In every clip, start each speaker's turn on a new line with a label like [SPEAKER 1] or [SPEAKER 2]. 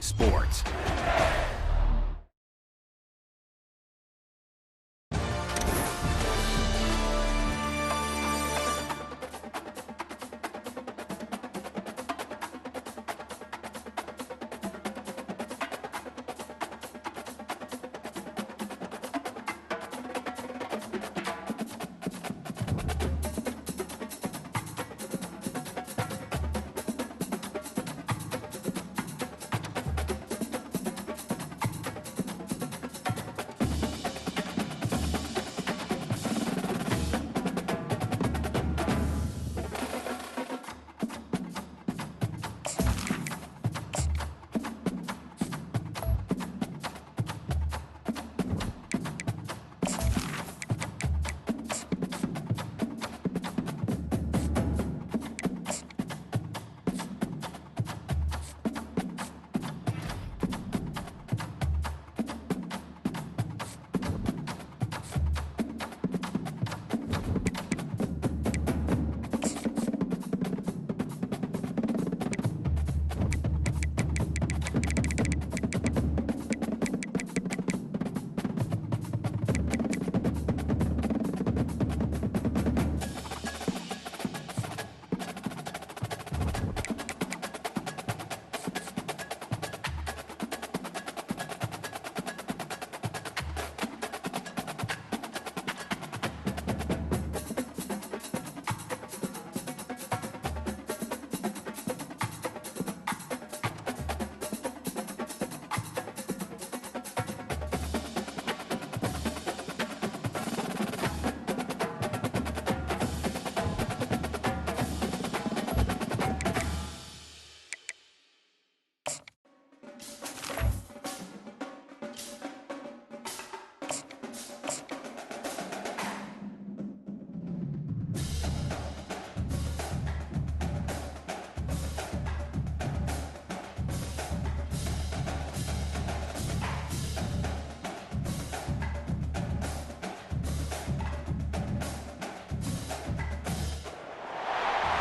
[SPEAKER 1] Sports.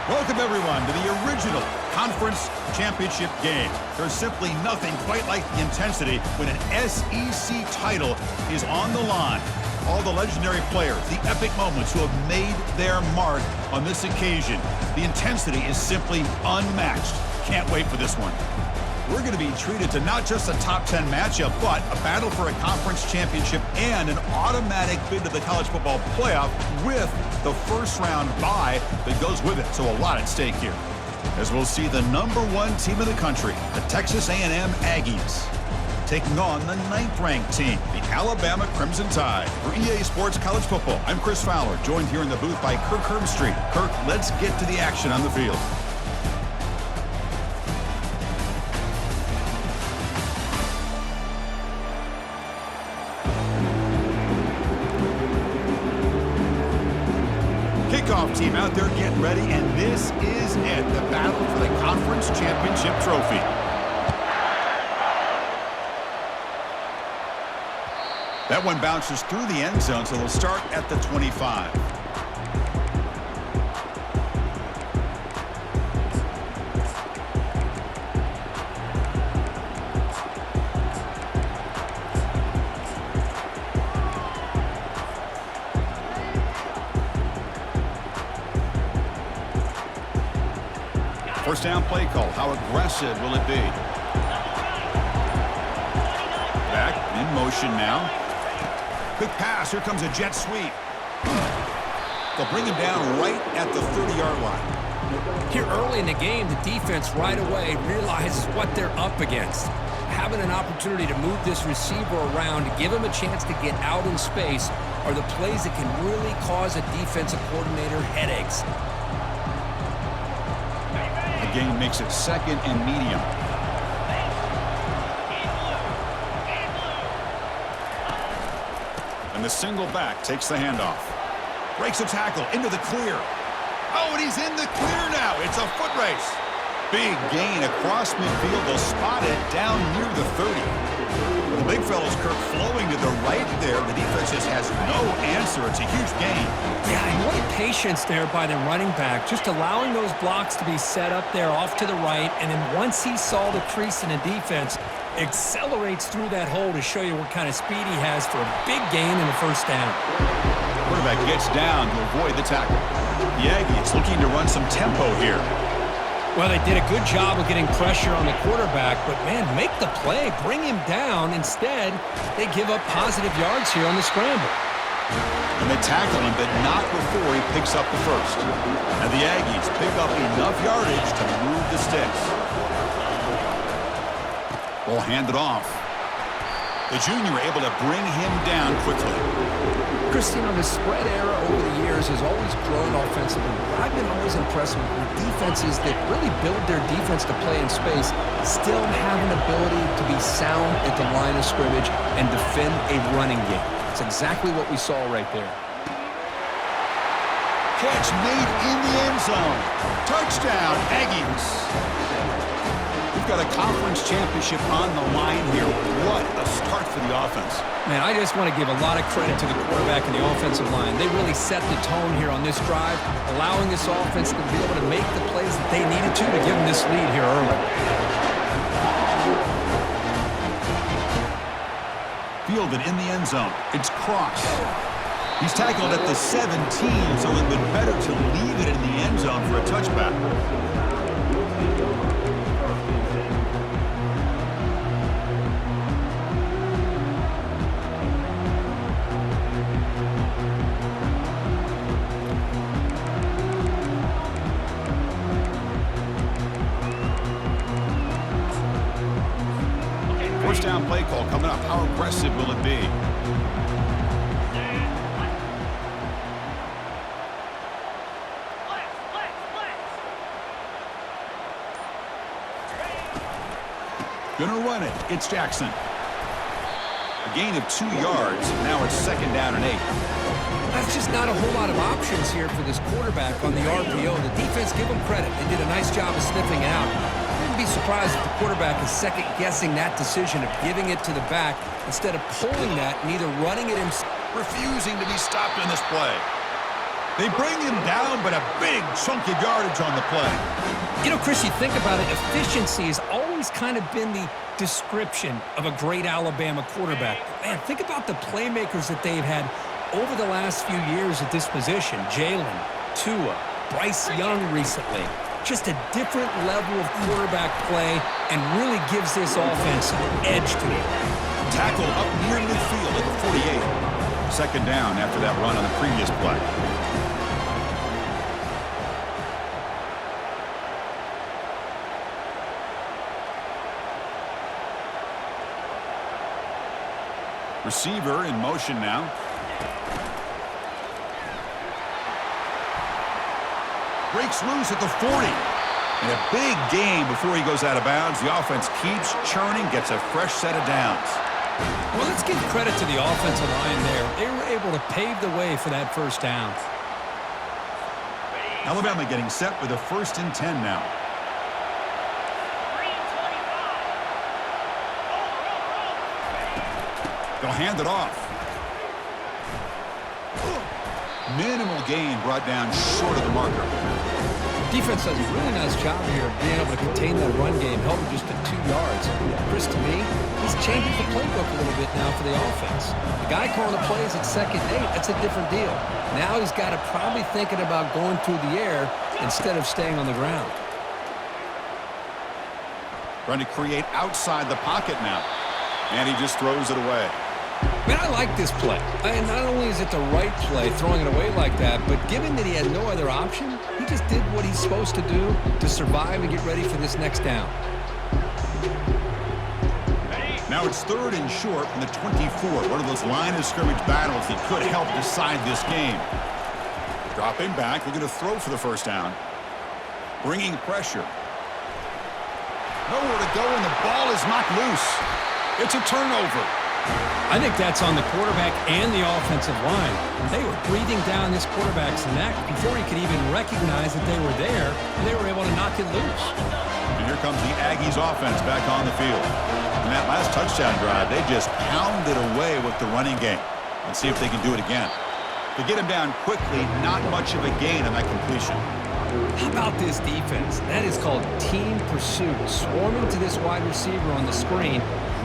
[SPEAKER 1] Welcome, everyone, to the original conference championship game. There's simply nothing quite like the intensity when an SEC title is on the line. All the legendary players, the epic moments who have made their mark on this occasion. The intensity is simply unmatched. Can't wait for this one. We're going to be treated to not just a top 10 matchup, but a battle for a conference championship and an automatic bid to the college football playoff with the first round bye that goes with it. So a lot at stake here. As we'll see the #1 team in the country, the Texas A&M Aggies, taking on the 9th-ranked team, the Alabama Crimson Tide. For EA Sports College Football, I'm Chris Fowler, joined here in the booth by Kirk Herbstreit. Kirk, let's get to the action on the field. Kickoff team out there getting ready, and this is it, the battle for the conference championship trophy. That one bounces through the end zone, so they'll start at the 25. First down play call. How aggressive will it be? Back in motion now. Quick pass. Here comes a jet sweep. They'll bring him down right at the 30-yard line.
[SPEAKER 2] Here early in the game, the defense right away realizes what they're up against. Having an opportunity to move this receiver around, to give him a chance to get out in space, are the plays that can really cause a defensive coordinator headaches.
[SPEAKER 1] The game makes it second and medium. And the single back takes the handoff. Breaks a tackle into the clear. Oh, and he's in the clear now. It's a foot race. Big gain across midfield. They'll spot it down near the 30. The big fella's, Kirk, flowing to the right there. The defense just has no answer. It's a huge gain.
[SPEAKER 2] Yeah, and what a patience there by the running back. Just allowing those blocks to be set up there off to the right. And then once he saw the crease in the defense, accelerates through that hole to show you what kind of speed he has for a big gain and a first down.
[SPEAKER 1] Quarterback gets down to avoid the tackle. The Aggies looking to run some tempo here.
[SPEAKER 2] Well, they did a good job of getting pressure on the quarterback, but, man, make the play, bring him down. Instead, they give up positive yards here on the scramble.
[SPEAKER 1] And they tackle him, but not before he picks up the first. And the Aggies pick up enough yardage to move the sticks. Ball handed off. The junior able to bring him down quickly.
[SPEAKER 2] Christian, the spread era over the years has always grown offensively. I've been always impressed with defenses that really build their defense to play in space, still have an ability to be sound at the line of scrimmage and defend a running game. It's exactly what we saw right there.
[SPEAKER 1] Catch made in the end zone. Touchdown, Aggies. We've got a conference championship on the line here. What a start for the offense.
[SPEAKER 2] Man, I just want to give a lot of credit to the quarterback and the offensive line. They really set the tone here on this drive, allowing this offense to be able to make the plays that they needed to give them this lead here early.
[SPEAKER 1] Fielded in the end zone. It's Cross. He's tackled at the 17, so it would have been better to leave it in the end zone for a touchback. First down play call coming up. How aggressive will it be? Gonna run it. It's Jackson. A gain of 2 yards. Now it's second down and 8.
[SPEAKER 2] That's just not a whole lot of options here for this quarterback on the RPO. The defense, give them credit. They did a nice job of sniffing it out. I wouldn't be surprised if the quarterback is second-guessing that decision of giving it to the back instead of pulling that and either running it himself.
[SPEAKER 1] Refusing to be stopped in this play. They bring him down, but a big chunk of yardage on the play.
[SPEAKER 2] You know, Chris, you think about it, efficiency has always kind of been the description of a great Alabama quarterback. Man, think about the playmakers that they've had over the last few years at this position. Jalen, Tua, Bryce Young recently. Just a different level of quarterback play and really gives this offense an edge to it.
[SPEAKER 1] Tackle up near midfield at the 48. Second down after that run on the previous play. Receiver in motion now. Breaks loose at the 40. And a big gain before he goes out of bounds. The offense keeps churning, gets a fresh set of downs.
[SPEAKER 2] Well, let's give credit to the offensive line there. They were able to pave the way for that first down.
[SPEAKER 1] Alabama getting set with a 1st and 10 now. They'll hand it off. Minimal gain brought down short of the marker.
[SPEAKER 2] Defense does a really nice job here of being able to contain that run game, held him just at 2 yards. Chris, to me, he's changing the playbook a little bit now for the offense. The guy calling the plays at 2nd and 8, that's a different deal. Now he's got to probably thinking about going through the air instead of staying on the ground.
[SPEAKER 1] Trying to create outside the pocket now. And he just throws it away.
[SPEAKER 2] Man, I like this play. And not only is it the right play, throwing it away like that, but given that he had no other option, he just did what he's supposed to do to survive and get ready for this next down.
[SPEAKER 1] Now it's 3rd and short from the 24. One of those line of scrimmage battles that could help decide this game. Dropping back, looking to throw for the first down. Bringing pressure. Nowhere to go, and the ball is knocked loose. It's a turnover.
[SPEAKER 2] I think that's on the quarterback and the offensive line. They were breathing down this quarterback's neck before he could even recognize that they were there, and they were able to knock it loose.
[SPEAKER 1] And here comes the Aggies offense back on the field. In that last touchdown drive, they just pounded away with the running game. Let's see if they can do it again. To get him down quickly, not much of a gain on that completion.
[SPEAKER 2] How about this defense? That is called team pursuit. Swarming to this wide receiver on the screen.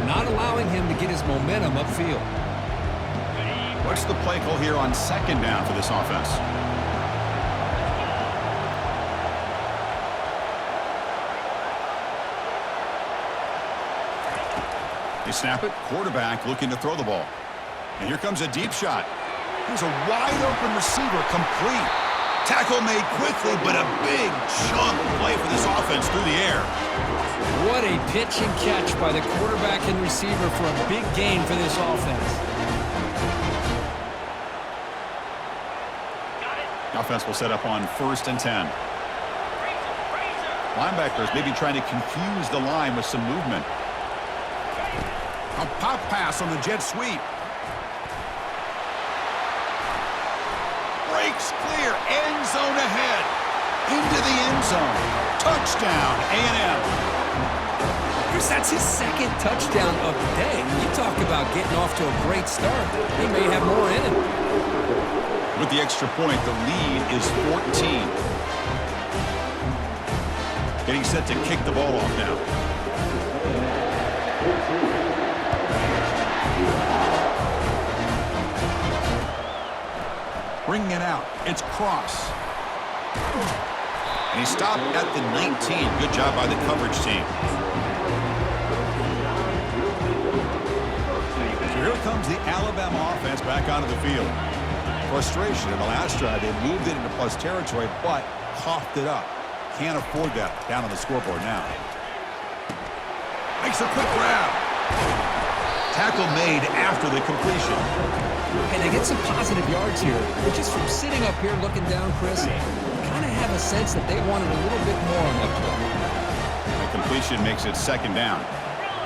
[SPEAKER 2] not allowing him to get his momentum upfield.
[SPEAKER 1] What's the play call here on second down for this offense? They snap it. Quarterback looking to throw the ball. And here comes a deep shot. There's a wide-open receiver, complete. Tackle made quickly, but a big chunk play for this offense through the air.
[SPEAKER 2] What a pitch and catch by the quarterback and receiver for a big gain for this offense.
[SPEAKER 1] Offense will set up on 1st and 10. Linebackers maybe trying to confuse the line with some movement. A pop pass on the jet sweep. Breaks clear. End zone ahead. Into the end zone. Touchdown, A&M.
[SPEAKER 2] Chris, that's his second touchdown of the day. You talk about getting off to a great start. He may have more in him.
[SPEAKER 1] With the extra point, the lead is 14. Getting set to kick the ball off now. Bringing it out. It's Cross. And he stopped at the 19. Good job by the coverage team. So here comes the Alabama offense back onto the field. Frustration in the last drive. They moved it into plus territory, but coughed it up. Can't afford that down on the scoreboard now. Makes a quick grab. Tackle made after the completion.
[SPEAKER 2] And they get some positive yards here, but just from sitting up here looking down, Chris, you kind of have a sense that they wanted a little bit more on that play.
[SPEAKER 1] The completion makes it second down.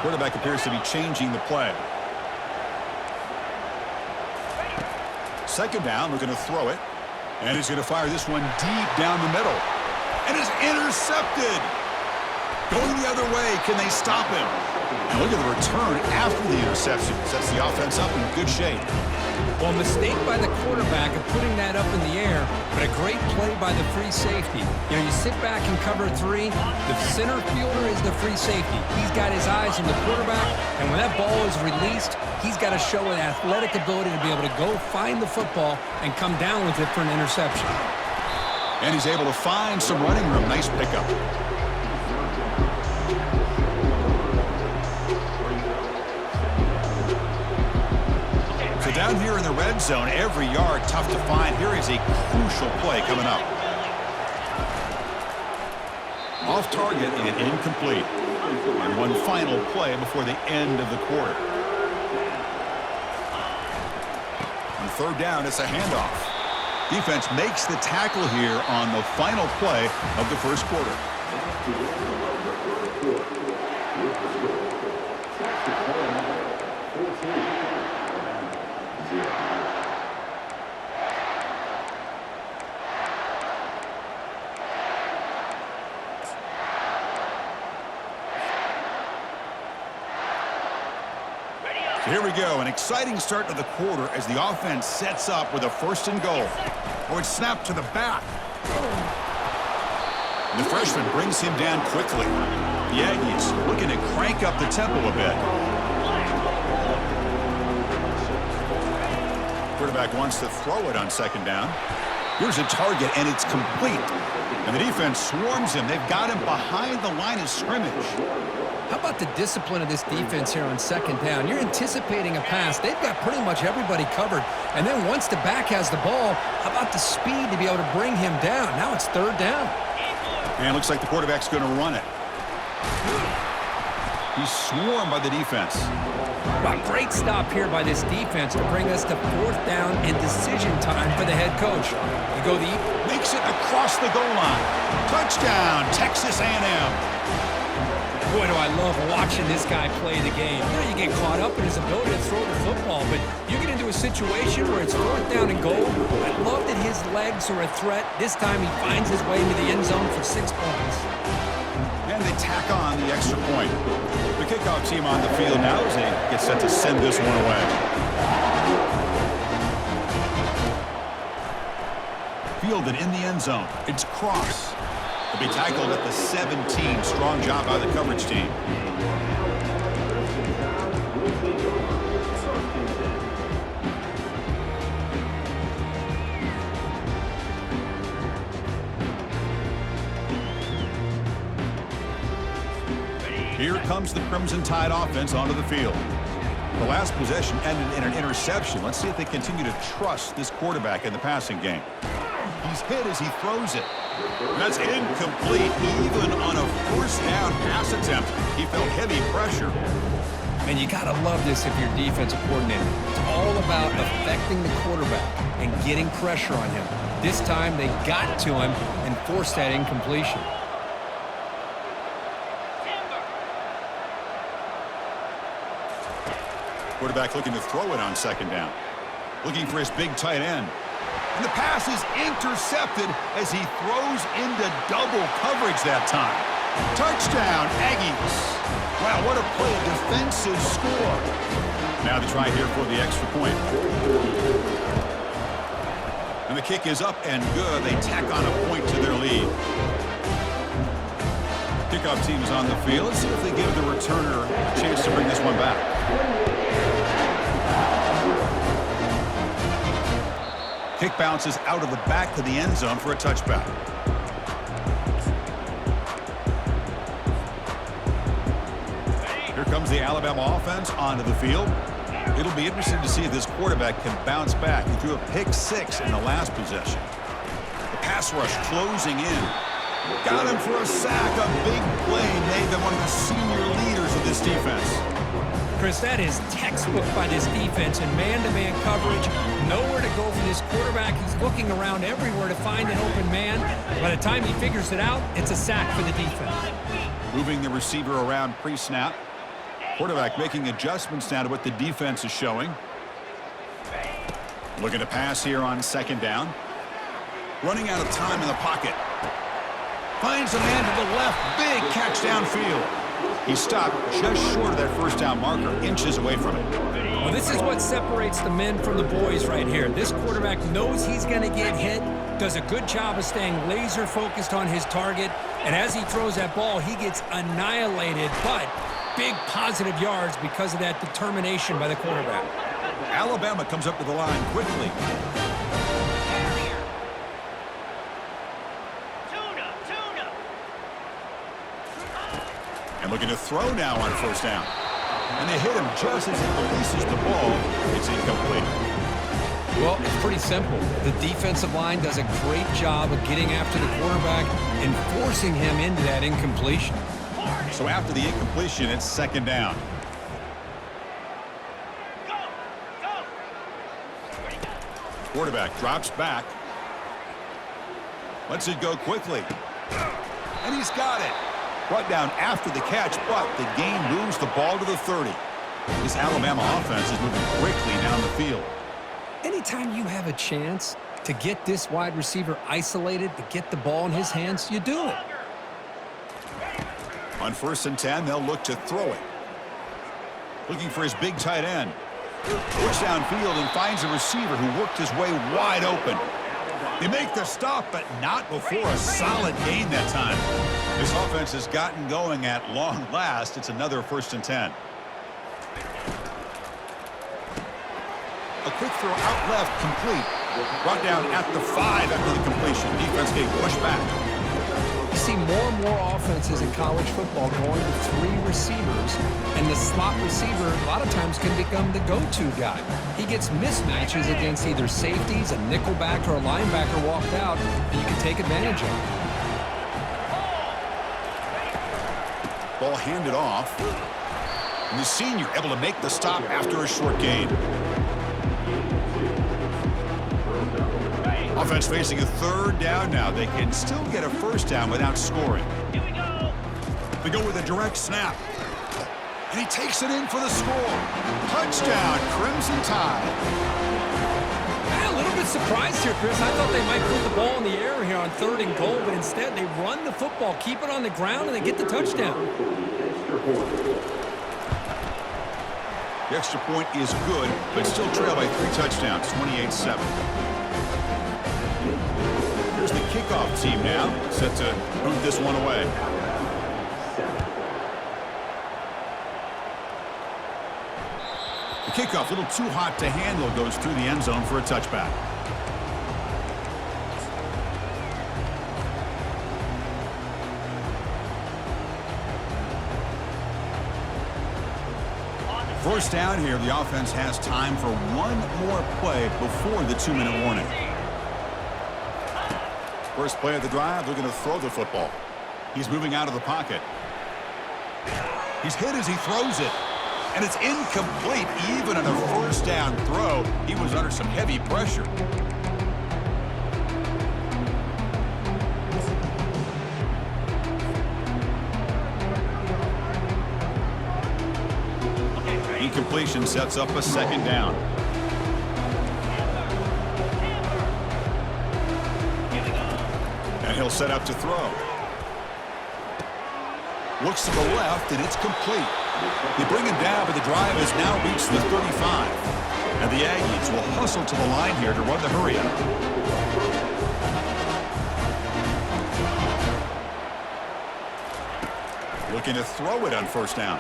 [SPEAKER 1] Quarterback appears to be changing the play. Second down, looking to throw it. And he's going to fire this one deep down the middle. And it's intercepted. Going the other way. Can they stop him? And look at the return after the interception. Sets the offense up in good shape.
[SPEAKER 2] Well, a mistake by the quarterback of putting that up in the air, but a great play by the free safety. You know, you sit back and cover 3. The center fielder is the free safety. He's got his eyes on the quarterback, and when that ball is released, he's got to show an athletic ability to be able to go find the football and come down with it for an interception.
[SPEAKER 1] And he's able to find some running room. Nice pickup. So down here in the red zone, every yard tough to find. Here is a crucial play coming up. Off target and incomplete. And one final play before the end of the quarter. On third down, it's a handoff. Defense makes the tackle here on the final play of the first quarter. Here we go, an exciting start to the quarter as the offense sets up with a 1st and goal. Oh, it's snapped to the back. And the freshman brings him down quickly. The Aggies looking to crank up the tempo a bit. Quarterback wants to throw it on second down. Here's a target, and it's complete. And the defense swarms him. They've got him behind the line of scrimmage.
[SPEAKER 2] How about the discipline of this defense here on second down? You're anticipating a pass. They've got pretty much everybody covered. And then once the back has the ball, how about the speed to be able to bring him down? Now it's third down.
[SPEAKER 1] And it looks like the quarterback's going to run it. He's swarmed by the defense.
[SPEAKER 2] Wow, great stop here by this defense to bring us to 4th down and decision time for the head coach. You go
[SPEAKER 1] makes it across the goal line. Touchdown, Texas A&M.
[SPEAKER 2] Boy, do I love watching this guy play the game. You know, you get caught up in his ability to throw the football, but you get into a situation where it's 4th down and goal. I love that his legs are a threat. This time he finds his way into the end zone for 6 points.
[SPEAKER 1] And they tack on the extra point. The kickoff team on the field now as they get set to send this one away. Fielded in the end zone. It's Cross. To be tackled at the 17. Strong job by the coverage team. Here comes the Crimson Tide offense onto the field. The last possession ended in an interception. Let's see if they continue to trust this quarterback in the passing game. He's hit as he throws it. That's incomplete. Even on a first down pass attempt, he felt heavy pressure.
[SPEAKER 2] And you got to love this if you're defensive coordinator. It's all about affecting the quarterback and getting pressure on him. This time they got to him and forced that incompletion.
[SPEAKER 1] Quarterback looking to throw it on second down. Looking for his big tight end. And the pass is intercepted as he throws into double coverage that time. Touchdown, Aggies. Wow, what a play, a defensive score. Now they try here for the extra point. And the kick is up and good. They tack on a point to their lead. Kickoff team is on the field. Let's see if they give the returner a chance to bring this one back. Kick bounces out of the back of the end zone for a touchback. Here comes the Alabama offense onto the field. It'll be interesting to see if this quarterback can bounce back. He threw a pick six in the last possession. The pass rush closing in. Got him for a sack. A big play made them one of the senior leaders of this defense.
[SPEAKER 2] Chris, that is textbook by this defense in man-to-man coverage. Nowhere to go for this quarterback. He's looking around everywhere to find an open man. By the time he figures it out, it's a sack for the defense.
[SPEAKER 1] Moving the receiver around pre-snap. Quarterback making adjustments now to what the defense is showing. Looking to pass here on second down. Running out of time in the pocket. Finds a man to the left. Big catch downfield. He stopped just short of that first down marker, inches away from it.
[SPEAKER 2] Well, this is what separates the men from the boys right here. This quarterback knows he's going to get hit, does a good job of staying laser focused on his target, and as he throws that ball, he gets annihilated, but big positive yards because of that determination by the quarterback.
[SPEAKER 1] Alabama comes up to the line quickly. And looking to throw now on first down. And they hit him just as he releases the ball. It's incomplete.
[SPEAKER 2] Well, it's pretty simple. The defensive line does a great job of getting after the quarterback and forcing him into that incompletion.
[SPEAKER 1] So after the incompletion, it's second down. Quarterback drops back. Lets it go quickly. And he's got it. Brought down after the catch, but the gain moves the ball to the 30. This Alabama offense is moving quickly down the field.
[SPEAKER 2] Anytime you have a chance to get this wide receiver isolated, to get the ball in his hands, you do it.
[SPEAKER 1] On 1st and 10, they'll look to throw it. Looking for his big tight end. Push downfield and finds a receiver who worked his way wide open. They make the stop, but not before a solid gain that time. This offense has gotten going at long last. It's another 1st and 10. A quick throw out left, complete. Brought down at the 5 after the completion. Defense getting pushed back.
[SPEAKER 2] You see more and more offenses in college football going to 3 receivers, and the slot receiver a lot of times can become the go-to guy. He gets mismatches against either safeties, a nickelback, or a linebacker walked out, and you can take advantage of it.
[SPEAKER 1] Ball handed off. And the senior able to make the stop after a short gain. Offense facing a 3rd down now. They can still get a 1st down without scoring.
[SPEAKER 3] Here we go.
[SPEAKER 1] They go with a direct snap. And he takes it in for the score. Touchdown, Crimson Tide.
[SPEAKER 2] I'm a little bit surprised here, Chris. I thought they might put the ball in the air here on 3rd and goal, but instead they run the football, keep it on the ground, and they get the touchdown.
[SPEAKER 1] The extra point is good, but still trail by 3 touchdowns, 28-7. Here's the kickoff team now, set to move this one away. The kickoff, a little too hot to handle, goes through the end zone for a touchback. First down here, the offense has time for one more play before the 2-minute warning. First play of the drive, they're going to throw the football. He's moving out of the pocket. He's hit as he throws it. And it's incomplete. Even on a first down throw, he was under some heavy pressure. Incompletion sets up a second down. And he'll set up to throw. Looks to the left, and it's complete. They bring him down, but the drive has now reached the 35. And the Aggies will hustle to the line here to run the hurry up. Looking to throw it on first down.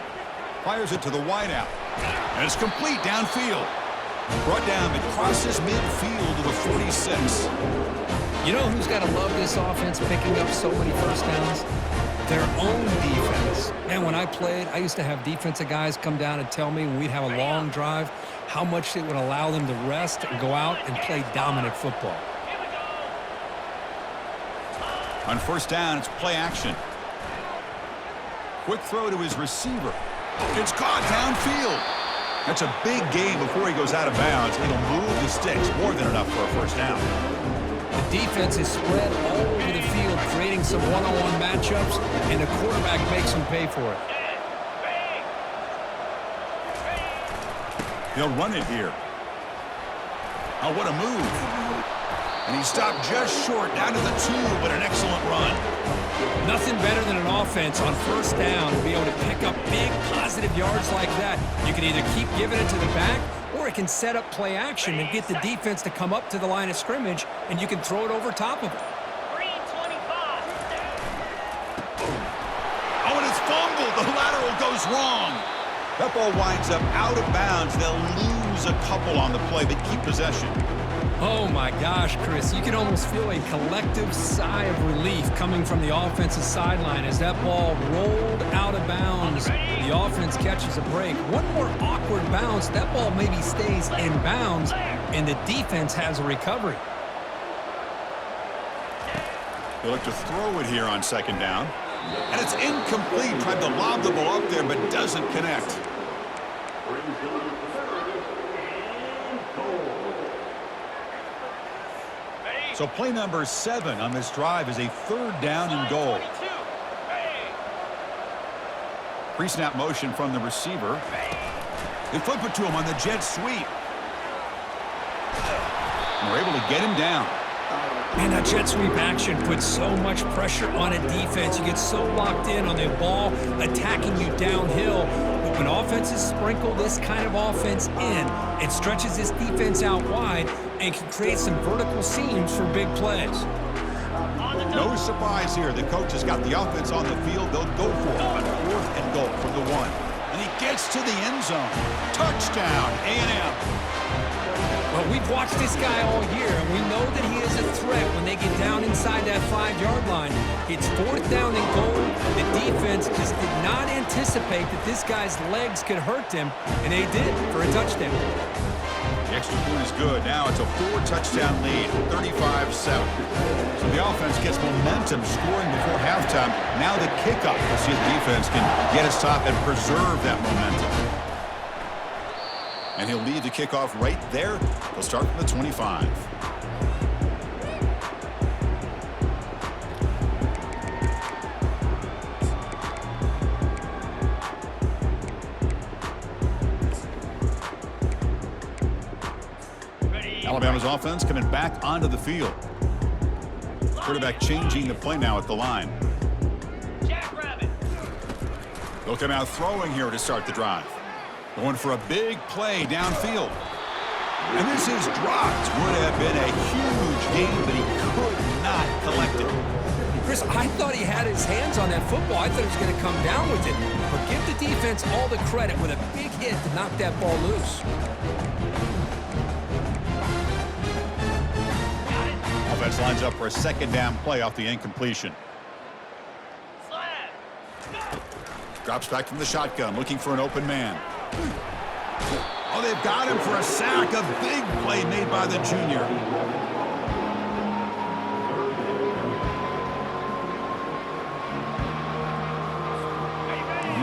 [SPEAKER 1] Fires it to the wideout. And it's complete downfield. Brought down and crosses midfield to the 46.
[SPEAKER 2] You know who's got to love this offense picking up so many first downs? Their own defense. Man, when I played, I used to have defensive guys come down and tell me when we'd have a long drive how much it would allow them to rest and go out and play dominant football.
[SPEAKER 1] On first down, it's play action. Quick throw to his receiver. It's caught downfield. That's a big gain before he goes out of bounds. It'll move the sticks more than enough for a first down.
[SPEAKER 2] The defense is spread all over the field, creating some one-on-one matchups, and the quarterback makes them pay for it.
[SPEAKER 1] He'll run it here. Oh, what a move. And he stopped just short, down to the 2, but an excellent run.
[SPEAKER 2] Nothing better than an offense on first down to be able to pick up big positive yards like that. You can either keep giving it to the back, or it can set up play action and get the defense to come up to the line of scrimmage, and you can throw it over top of it.
[SPEAKER 1] Oh, and it's fumbled. The lateral goes wrong. That ball winds up out of bounds. They'll lose a couple on the play, but keep possession.
[SPEAKER 2] Oh, my gosh, Chris. You can almost feel a collective sigh of relief coming from the offensive sideline as that ball rolled out of bounds. The offense catches a break. One more awkward bounce. That ball maybe stays in bounds, and the defense has a recovery.
[SPEAKER 1] They look to throw it here on second down. And it's incomplete. Tried to lob the ball up there, but doesn't connect. So play number 7 on this drive is a third down and goal. Pre-snap motion from the receiver. They flip it to him on the jet sweep. And we're able to get him down.
[SPEAKER 2] Man, that jet sweep action puts so much pressure on a defense. You get so locked in on the ball attacking you downhill. But when offenses sprinkle this kind of offense in, it stretches this defense out wide and can create some vertical seams for big plays.
[SPEAKER 1] No surprise here. The coach has got the offense on the field. They'll go for it on 4th and goal from the 1. And he gets to the end zone. Touchdown, A&M.
[SPEAKER 2] Well, we've watched this guy all year, and we know that he is a threat when they get down inside that 5-yard line. It's 4th down and goal. The defense just did not anticipate that this guy's legs could hurt him, and they did for a touchdown.
[SPEAKER 1] The extra point is good. Now it's a 4-touchdown lead, 35-7. So the offense gets momentum scoring before halftime. Now the kickoff. We'll see if the defense can get his top and preserve that momentum. And he'll lead the kickoff right there. He'll start from the 25. Alabama's offense coming back onto the field. Quarterback changing the play now at the line. They'll come out throwing here to start the drive. Going for a big play downfield. And this is dropped. Would have been a huge gain, but he could not collect it.
[SPEAKER 2] Chris, I thought he had his hands on that football. I thought he was going to come down with it. But give the defense all the credit with a big hit to knock that ball loose.
[SPEAKER 1] Offense lines up for a second down play off the incompletion. Drops back from the shotgun, looking for an open man. Oh, they've got him for a sack. A big play made by the junior.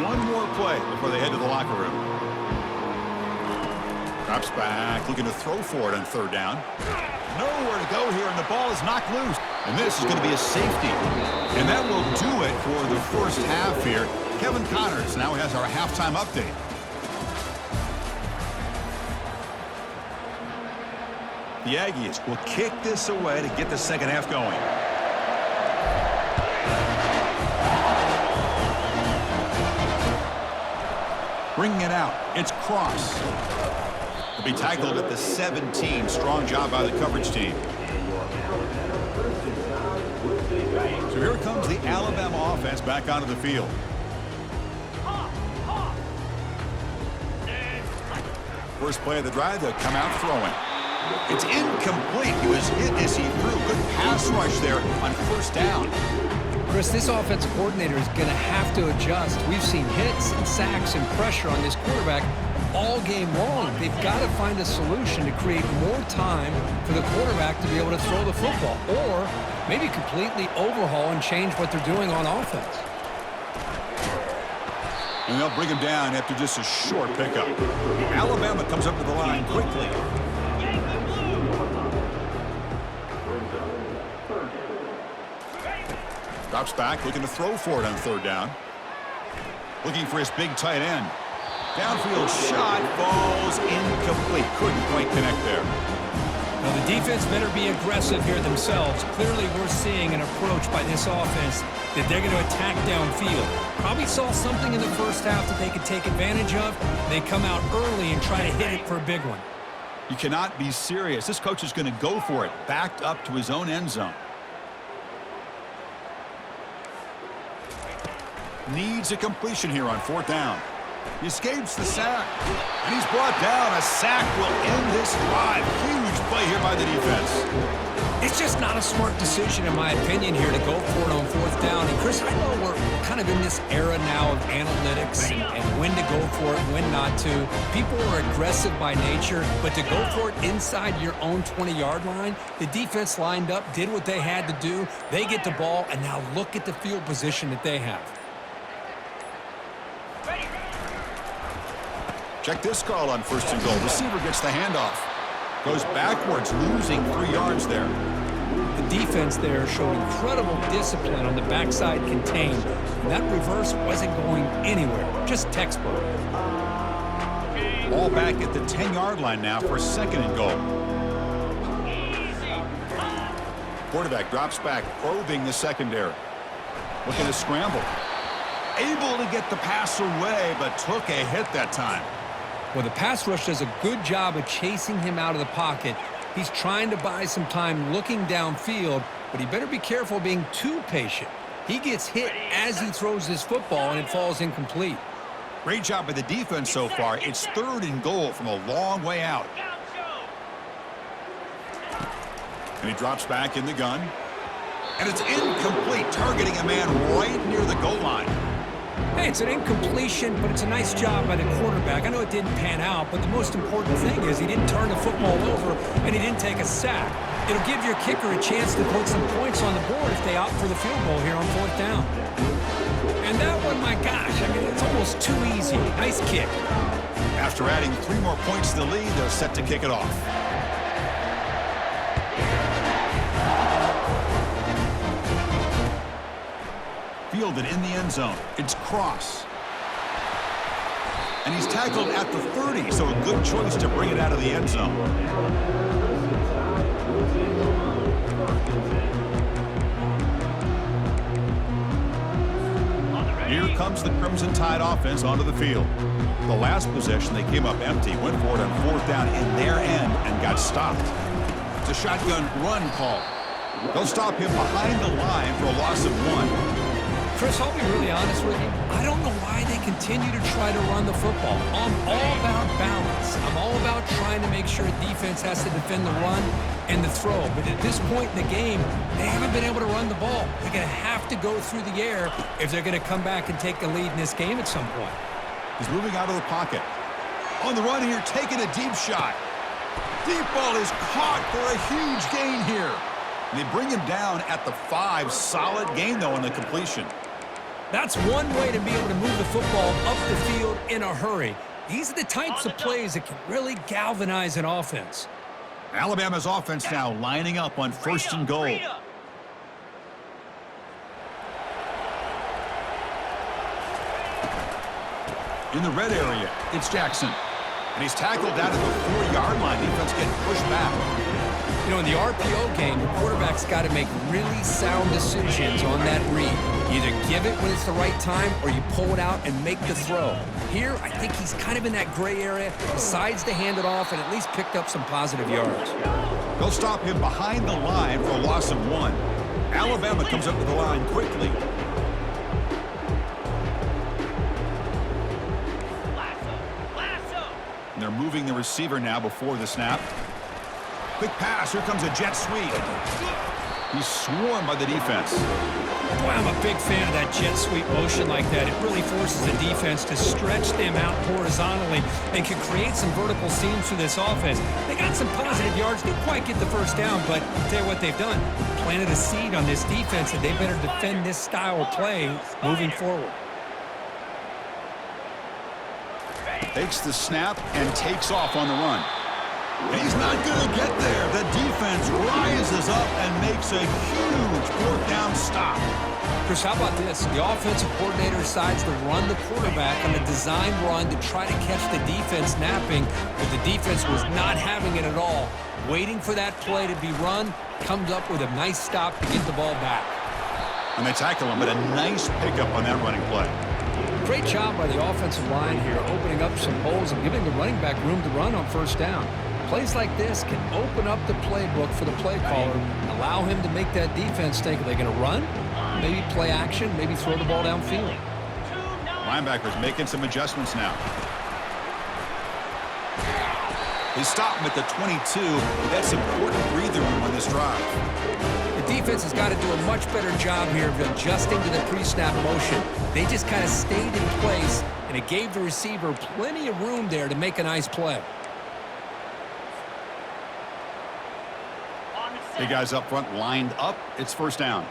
[SPEAKER 1] One more play before they head to the locker room. Drops back, looking to throw for it on third down. Nowhere to go here, and the ball is knocked loose. And this is going to be a safety. And that will do it for the first half here. Kevin Connors now has our halftime update. The Aggies will kick this away to get the second half going. Bringing it out, it's Cross. He'll be tackled at the 17. Strong job by the coverage team. So here comes the Alabama offense back onto the field. First play of the drive, they'll come out throwing. It's incomplete. He was hit as he threw. Good pass rush there on first down.
[SPEAKER 2] Chris, this offensive coordinator is going to have to adjust. We've seen hits and sacks and pressure on this quarterback all game long. They've got to find a solution to create more time for the quarterback to be able to throw the football, or maybe completely overhaul and change what they're doing on offense.
[SPEAKER 1] And they'll bring him down after just a short pickup. Alabama comes up to the line quickly. Drops back, looking to throw for it on third down. Looking for his big tight end. Downfield shot falls incomplete. Couldn't quite connect there.
[SPEAKER 2] Now the defense better be aggressive here themselves. Clearly we're seeing an approach by this offense that they're going to attack downfield. Probably saw something in the first half that they could take advantage of. They come out early and try to hit it for a big one.
[SPEAKER 1] You cannot be serious. This coach is going to go for it, backed up to his own end zone. Needs a completion here on fourth down. He escapes the sack, and he's brought down. A sack will end this drive. Huge play here by the defense.
[SPEAKER 2] It's just not a smart decision, in my opinion, here to go for it on fourth down. And, Chris, I know we're kind of in this era now of analytics and when to go for it, when not to. People are aggressive by nature, but to go for it inside your own 20-yard line, the defense lined up, did what they had to do. They get the ball, and now look at the field position that they have.
[SPEAKER 1] Check this call on first and goal. Receiver gets the handoff. Goes backwards, losing 3 yards there.
[SPEAKER 2] The defense there showed incredible discipline on the backside contained. And that reverse wasn't going anywhere. Just textbook.
[SPEAKER 1] Ball back at the 10-yard line now for second and goal. Quarterback drops back, probing the secondary. Looking to scramble. Able to get the pass away, but took a hit that time.
[SPEAKER 2] Well, the pass rush does a good job of chasing him out of the pocket. He's trying to buy some time looking downfield, but he better be careful being too patient. He gets hit as he throws his football, and it falls incomplete.
[SPEAKER 1] Great job by the defense so far. It's third and goal from a long way out. And he drops back in the gun. And it's incomplete, targeting a man right near the goal line.
[SPEAKER 2] Hey, it's an incompletion, but it's a nice job by the quarterback. I know it didn't pan out, but the most important thing is he didn't turn the football over and he didn't take a sack. It'll give your kicker a chance to put some points on the board if they opt for the field goal here on fourth down. And that one, my gosh, I mean, it's almost too easy. Nice kick.
[SPEAKER 1] After adding 3 more points to the lead, they're set to kick it off. Fielded in the end zone. It's Cross. And he's tackled at the 30, so a good choice to bring it out of the end zone. Here comes the Crimson Tide offense onto the field. The last possession, they came up empty, went for it on fourth down in their end and got stopped. It's a shotgun run call. They'll stop him behind the line for a loss of 1.
[SPEAKER 2] Chris, I'll be really honest with you. I don't know why they continue to try to run the football. I'm all about balance. I'm all about trying to make sure defense has to defend the run and the throw. But at this point in the game, they haven't been able to run the ball. They're going to have to go through the air if they're going to come back and take the lead in this game at some point.
[SPEAKER 1] He's moving out of the pocket. On the run here, taking a deep shot. Deep ball is caught for a huge gain here. And they bring him down at the 5. Solid gain, though, on the completion.
[SPEAKER 2] That's one way to be able to move the football up the field in a hurry. These are the types of plays that can really galvanize an offense.
[SPEAKER 1] Alabama's offense now lining up on 1st and goal. In the red area, it's Jackson. And he's tackled down at the 4-yard line. Defense getting pushed back.
[SPEAKER 2] You know, in the RPO game, the quarterback's got to make really sound decisions on that read. You either give it when it's the right time or you pull it out and make the throw. Here, I think he's kind of in that gray area, decides to hand it off and at least picked up some positive yards.
[SPEAKER 1] They'll stop him behind the line for a loss of 1. Alabama comes up to the line quickly. And they're moving the receiver now before the snap. Quick pass. Here comes a jet sweep. He's swarmed by the defense.
[SPEAKER 2] Boy, I'm a big fan of that jet sweep motion like that. It really forces the defense to stretch them out horizontally and can create some vertical seams for this offense. They got some positive yards. Didn't quite get the first down, but I'll tell you what they've done. Planted a seed on this defense that they better defend this style of play moving forward.
[SPEAKER 1] Takes the snap and takes off on the run. And he's not going to get there. The defense rises up and makes a huge 4th down stop.
[SPEAKER 2] Chris, how about this? The offensive coordinator decides to run the quarterback on a designed run to try to catch the defense napping, but the defense was not having it at all. Waiting for that play to be run, comes up with a nice stop to get the ball back.
[SPEAKER 1] And they tackle him, but a nice pickup on that running play.
[SPEAKER 2] Great job by the offensive line here, opening up some holes and giving the running back room to run on 1st down. Plays like this can open up the playbook for the play caller, allow him to make that defense think, are they going to run? Maybe play action, maybe throw the ball downfield.
[SPEAKER 1] Linebackers making some adjustments now. They stop him at the 22, but that's important breather room on this drive.
[SPEAKER 2] The defense has got to do a much better job here of adjusting to the pre-snap motion. They just kind of stayed in place, and it gave the receiver plenty of room there to make a nice play.
[SPEAKER 1] Big guys up front lined up. It's 1st down.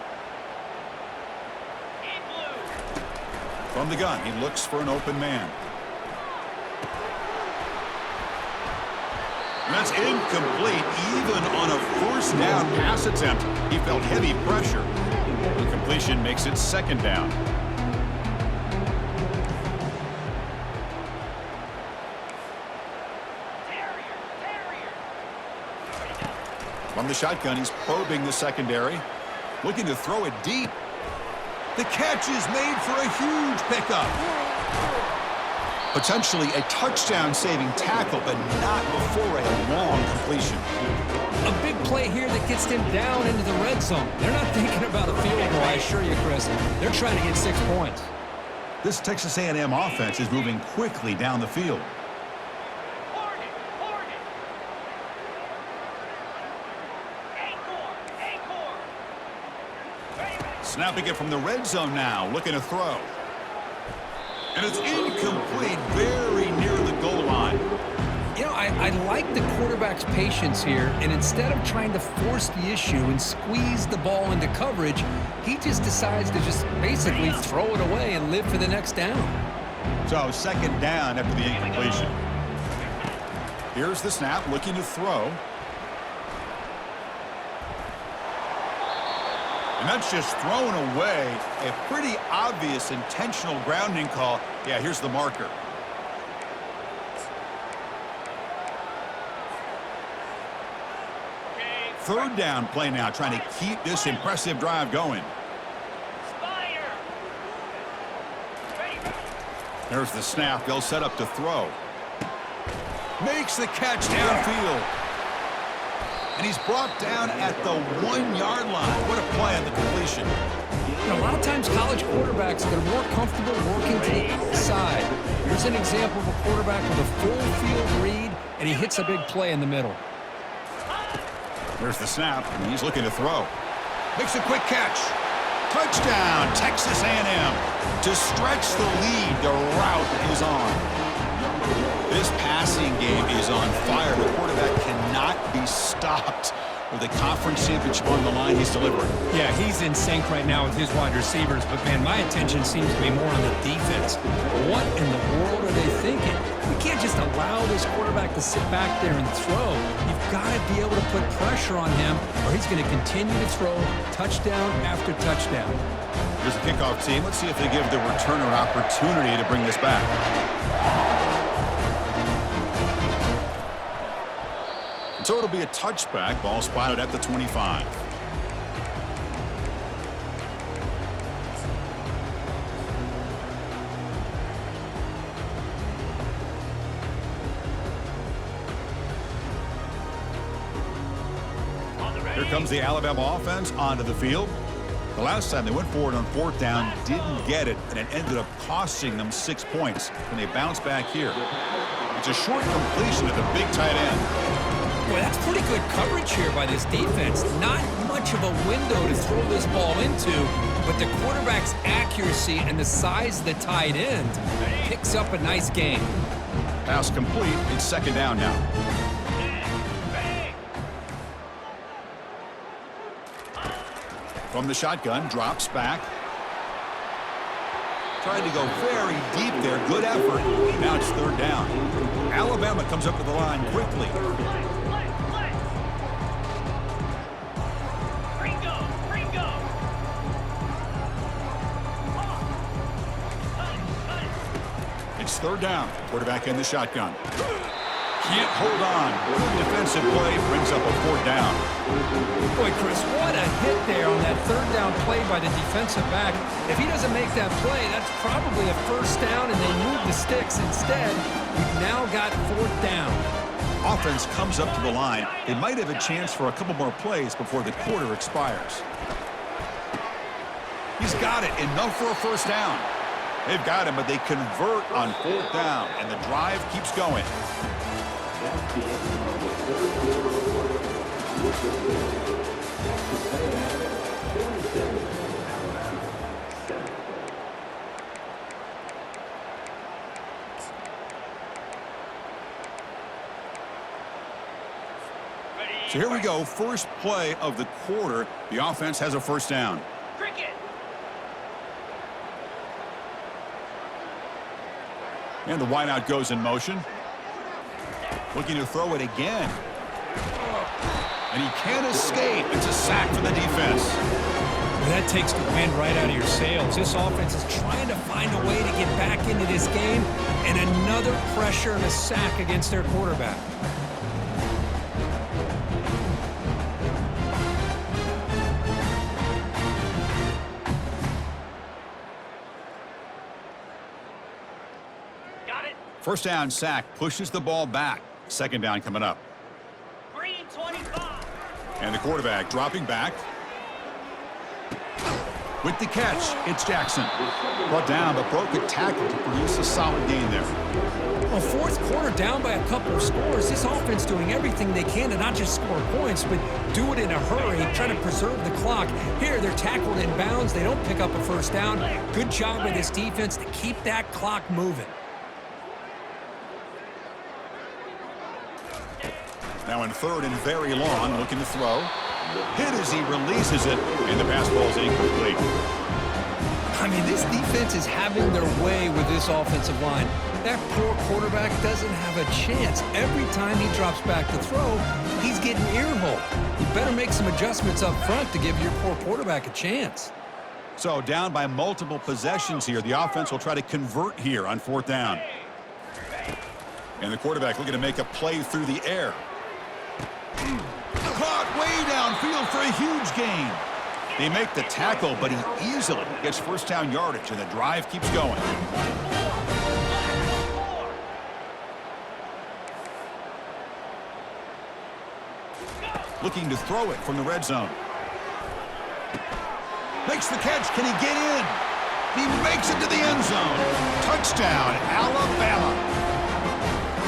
[SPEAKER 1] From the gun, he looks for an open man. And that's incomplete. Even on a 1st down pass attempt, he felt heavy pressure. The completion makes it 2nd down. From the shotgun, he's probing the secondary. Looking to throw it deep. The catch is made for a huge pickup. Potentially a touchdown-saving tackle, but not before a long completion.
[SPEAKER 2] A big play here that gets them down into the red zone. They're not thinking about a field goal, I assure you, Chris. They're trying to get 6 points.
[SPEAKER 1] This Texas A&M offense is moving quickly down the field. Snapping it from the red zone now, looking to throw. And it's incomplete, very near the goal line.
[SPEAKER 2] You know, I like the quarterback's patience here, and instead of trying to force the issue and squeeze the ball into coverage, he just decides to just basically throw it away and live for the next down.
[SPEAKER 1] So 2nd down after the incompletion. Here's the snap, looking to throw. And that's just thrown away. A pretty obvious intentional grounding call. Yeah, here's the marker. Third down play now, trying to keep this impressive drive going. There's the snap. They'll set up to throw. Makes the catch downfield. And he's brought down at the 1-yard line. What a play on the completion.
[SPEAKER 2] You know, a lot of times college quarterbacks, they're more comfortable working to the outside. Here's an example of a quarterback with a full field read, and he hits a big play in the middle.
[SPEAKER 1] There's the snap, and he's looking to throw. Makes a quick catch. Touchdown, Texas A&M. To stretch the lead, the route is on. This passing game is on fire. The quarterback cannot be stopped. With the conference championship on the line, he's delivering.
[SPEAKER 2] Yeah, he's in sync right now with his wide receivers, but man, my attention seems to be more on the defense. What in the world are they thinking? You can't just allow this quarterback to sit back there and throw. You've got to be able to put pressure on him, or he's going to continue to throw touchdown after touchdown.
[SPEAKER 1] Here's the kickoff team. Let's see if they give the returner an opportunity to bring this back. So it'll be a touchback. Ball spotted at the 25. Here comes the Alabama offense onto the field. The last time they went forward on fourth down, didn't get it, and it ended up costing them 6 points. And they bounce back here. It's a short completion at the big tight end.
[SPEAKER 2] Boy, that's pretty good coverage here by this defense. Not much of a window to throw this ball into, but the quarterback's accuracy and the size of the tight end picks up a nice gain.
[SPEAKER 1] Pass complete. It's second down now. From the shotgun, drops back. Trying to go very deep there. Good effort. Now it's third down. Alabama comes up to the line quickly. It's third down. Quarterback in the shotgun. Can't hold on. Good defensive play brings up a fourth down.
[SPEAKER 2] Boy, Chris, what a hit there on that third down play by the defensive back. If he doesn't make that play, that's probably a first down, and they move the sticks instead. We've now got fourth down.
[SPEAKER 1] Offense comes up to the line. They might have a chance for a couple more plays before the quarter expires. He's got it. Enough for a first down. They've got him, but they convert on fourth down, and the drive keeps going. So here we go. First play of the quarter. The offense has a first down. And the wideout goes in motion. Looking to throw it again. And he can't escape. It's a sack for the defense.
[SPEAKER 2] Well, that takes the wind right out of your sails. This offense is trying to find a way to get back into this game. And another pressure and a sack against their quarterback.
[SPEAKER 1] First down sack pushes the ball back. Second down coming up.
[SPEAKER 3] Green 25.
[SPEAKER 1] And the quarterback dropping back. With the catch, it's Jackson. Brought down, but broke a tackle to produce a solid gain there.
[SPEAKER 2] Well, fourth quarter down by a couple of scores. This offense doing everything they can to not just score points, but do it in a hurry, try to preserve the clock. Here, they're tackled in bounds. They don't pick up a first down. Good job by this defense to keep that clock moving.
[SPEAKER 1] Now in third and very long, looking to throw. Hit as he releases it, and the pass ball is incomplete.
[SPEAKER 2] I mean, this defense is having their way with this offensive line. That poor quarterback doesn't have a chance. Every time he drops back to throw, he's getting earholed. You better make some adjustments up front to give your poor quarterback a chance.
[SPEAKER 1] So down by multiple possessions here. The offense will try to convert here on fourth down. And the quarterback looking to make a play through the air. Caught way downfield for a huge gain. They make the tackle, but he easily gets first down yardage, and the drive keeps going. Looking to throw it from the red zone. Makes the catch. Can he get in? He makes it to the end zone. Touchdown, Alabama.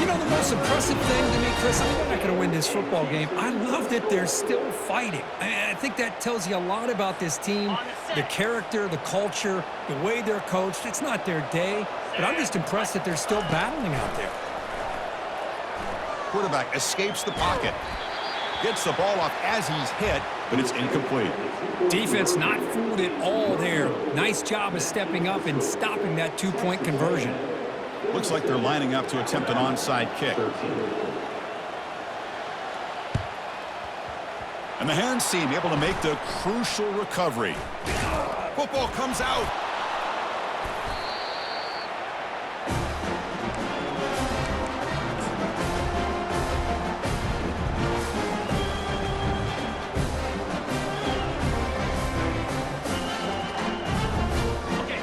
[SPEAKER 2] You know, the most impressive thing to me, Chris, I mean, they're not going to win this football game. I love that they're still fighting. I think that tells you a lot about this team, the character, the culture, the way they're coached. It's not their day, but I'm just impressed that they're still battling out there.
[SPEAKER 1] Quarterback escapes the pocket. Gets the ball off as he's hit, but it's incomplete.
[SPEAKER 2] Defense not fooled at all there. Nice job of stepping up and stopping that two-point conversion.
[SPEAKER 1] Looks like they're lining up to attempt an onside kick. And the hands team able to make the crucial recovery. Football comes out.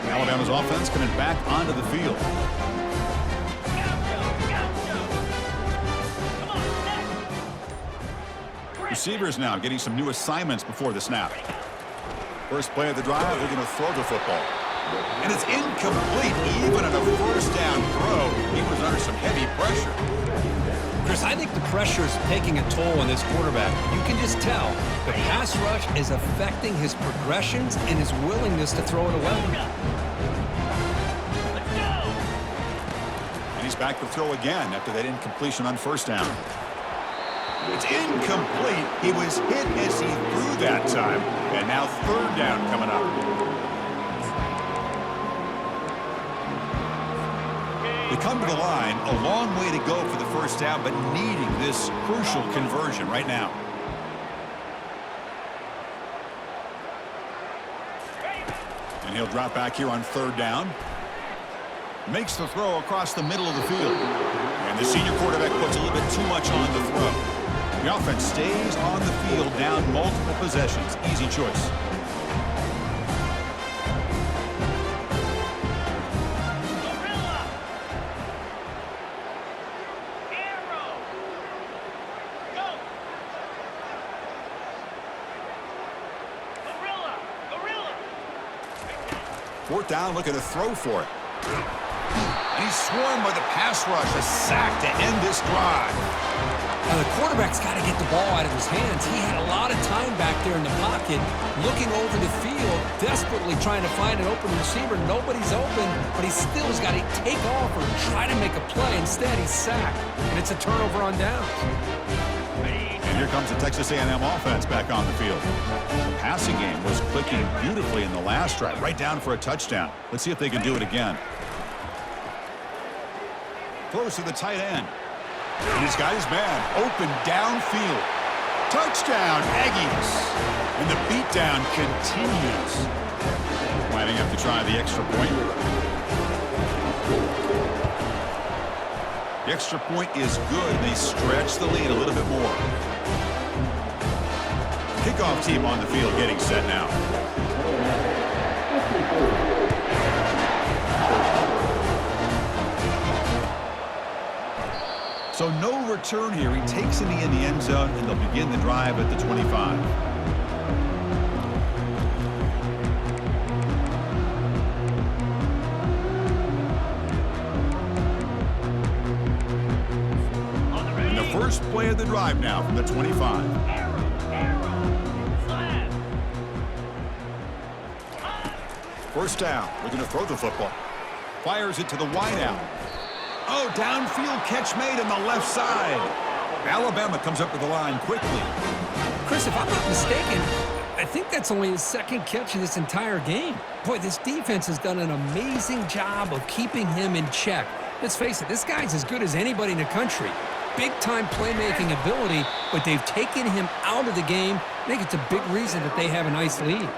[SPEAKER 1] Alabama's offense coming back onto the field. Receivers now getting some new assignments before the snap. First play of the drive, they're going to throw the football. And it's incomplete. Even on a first down throw, he was under some heavy pressure.
[SPEAKER 2] Chris, I think the pressure is taking a toll on this quarterback. You can just tell the pass rush is affecting his progressions and his willingness to throw it away.
[SPEAKER 1] And he's back to throw again after that incompletion on first down. It's incomplete. He was hit as he threw that time. And now third down coming up. They come to the line, a long way to go for the first down, but needing this crucial conversion right now. And he'll drop back here on third down. Makes the throw across the middle of the field. And the senior quarterback puts a little bit too much on the throw. The offense stays on the field, down multiple possessions. Easy choice. Fourth down, looking to throw for it. And he's swarmed by the pass rush. A sack to end this drive.
[SPEAKER 2] Now, the quarterback's got to get the ball out of his hands. He had a lot of time back there in the pocket, looking over the field, desperately trying to find an open receiver. Nobody's open, but he still has got to take off or try to make a play. Instead, he's sacked, and it's a turnover on downs.
[SPEAKER 1] And here comes the Texas A&M offense back on the field. The passing game was clicking beautifully in the last drive, right down for a touchdown. Let's see if they can do it again. Throws to the tight end. And he's got his man open downfield. Touchdown, Aggies. And the beatdown continues. Lining up to try the extra point. The extra point is good. They stretch the lead a little bit more. Kickoff team on the field getting set now. So no return here. He takes it in the end zone, and they'll begin the drive at the 25. And the first play of the drive now from the 25. First down. Looking to throw the football. Fires it to the wideout. Oh, downfield catch made on the left side. Alabama comes up with the line quickly.
[SPEAKER 2] Chris, if I'm not mistaken, I think that's only his second catch of this entire game. Boy, this defense has done an amazing job of keeping him in check. Let's face it, this guy's as good as anybody in the country. Big-time playmaking ability, but they've taken him out of the game. I think it's a big reason that they have a nice lead.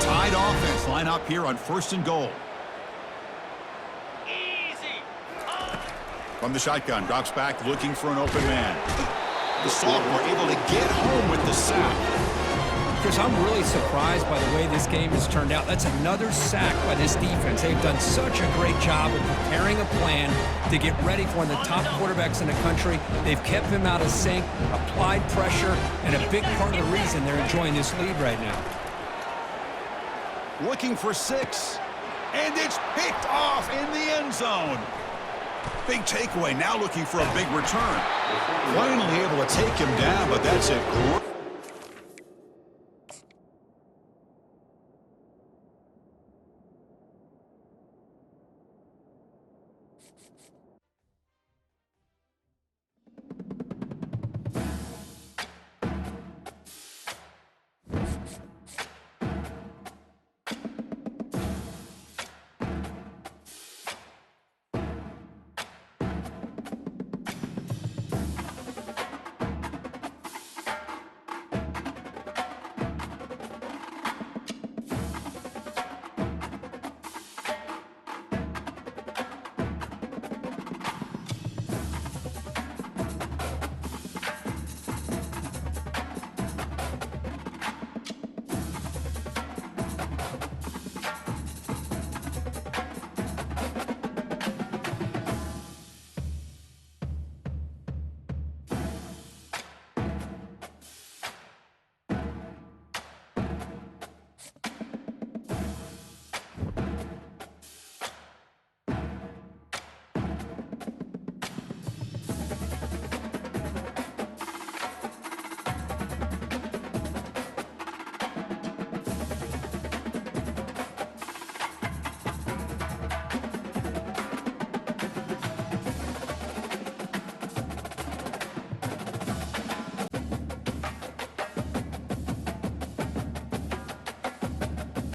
[SPEAKER 1] Tied offense line up here on first and goal. From the shotgun, drops back looking for an open man. The sophomore able to get home with the sack.
[SPEAKER 2] Chris, I'm really surprised by the way this game has turned out. That's another sack by this defense. They've done such a great job of preparing a plan to get ready for one of the top quarterbacks in the country. They've kept him out of sync, applied pressure, and a big part of the reason they're enjoying this lead right now.
[SPEAKER 1] Looking for 6. And it's picked off in the end zone. Big takeaway, now looking for a big return. Finally able to take him down, but that's it.